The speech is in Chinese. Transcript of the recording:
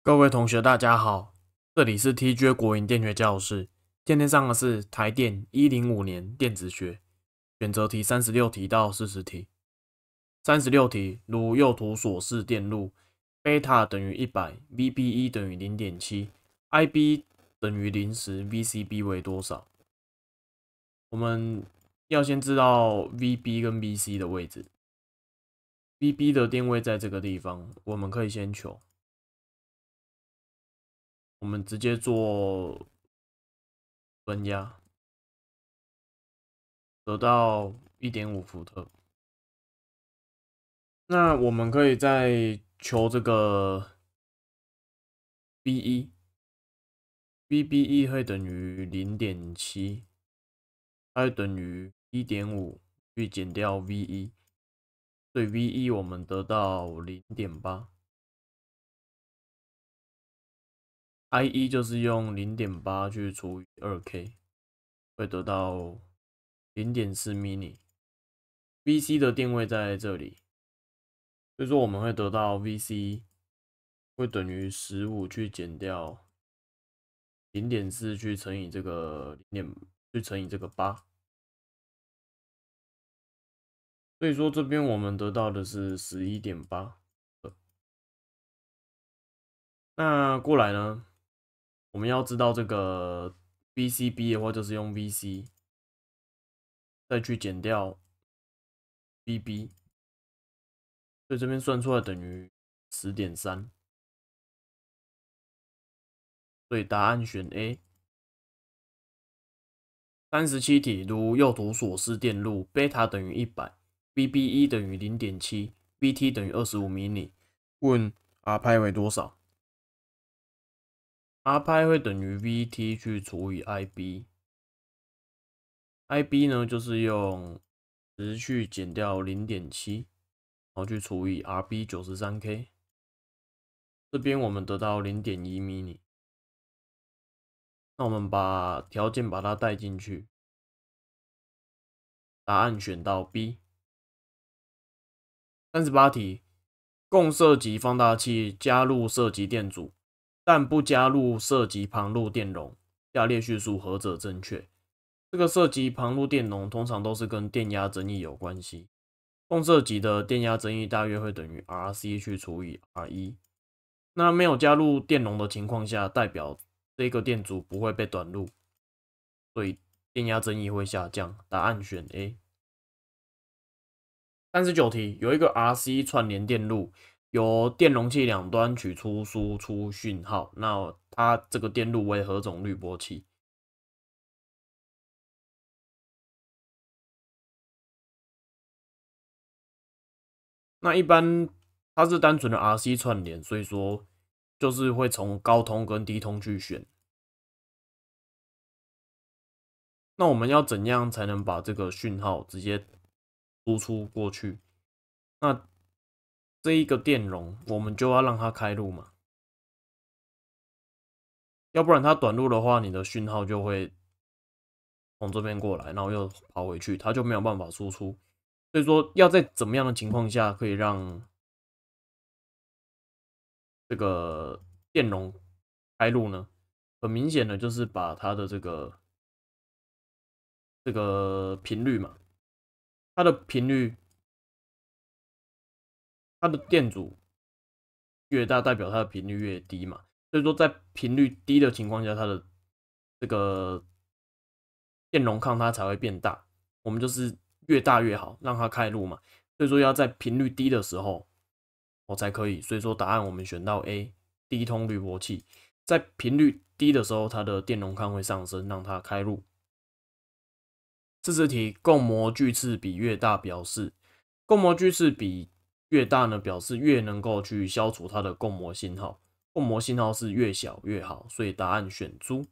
各位同学，大家好，这里是 TJ 国营电学教室。今天上的是台电105年电子学选择题36题到40题。36题，如右图所示电路，贝塔等于100，VB1等于0.7，IB 等于0时，VCB 为多少？我们要先知道 VB 跟 VC 的位置。VB 的电位在这个地方，我们可以先求。我们直接做分压，得到1.5伏特。那我们可以再求这个 VB1 会等于0.7，它会等于1.5去减掉 V1，所以 V1 我们得到0.8。I1 就是用0.8去除以2K， 会得到0.4 mini。VC 的电位在这里，所以说我们会得到 VC 会等于15去减掉0.4去乘以这个去乘以这个8，所以说这边我们得到的是11.8。那过来呢，我们要知道这个 VCB 的话，就是用 VC 再去减掉 VB， 所以这边算出来等于10.3，所以答案选 A。37题，如右图所示电路，贝塔等于100，VB1 等于0.7，VT 等于25 mini， 问 R 派为多少？R 派会等于 VT 去除以 IB，IB 呢就是用10去减掉0.7，然后去除以 RB 93K， 这边我们得到0.1 mini。那我们把条件把它带进去，答案选到 B。38题，共射极放大器加入射极电阻，但不加入射极旁路电容，下列叙述何者正确？这个射极旁路电容通常都是跟电压增益有关系，共射极的电压增益大约会等于 RC 去除以 R1。那没有加入电容的情况下，代表这个电阻不会被短路，所以电压增益会下降。答案选 A。39题，有一个 RC 串联电路，由电容器两端取出输出讯号，那它这个电路为何种滤波器？那一般它是单纯的 RC 串联，所以说就是会从高通跟低通去选。那我们要怎样才能把这个讯号直接输出过去？那这一个电容我们就要让它开路嘛，要不然它短路的话，你的讯号就会从这边过来，然后又跑回去，它就没有办法输出。所以说，要在怎么样的情况下可以让这个电容开路呢？很明显的就是把它的这个频率嘛，它的频率，它的电阻越大，代表它的频率越低嘛。所以说，在频率低的情况下，它的这个电容抗它才会变大。我们就是越大越好，让它开路嘛。所以说要在频率低的时候，我才可以。所以说答案我们选到 A， 低通滤波器，在频率低的时候，它的电容抗会上升，让它开路。40题，共膜距次比越大表示，共膜距次比越大呢，表示越能够去消除它的共膜信号。共膜信号是越小越好，所以答案选猪。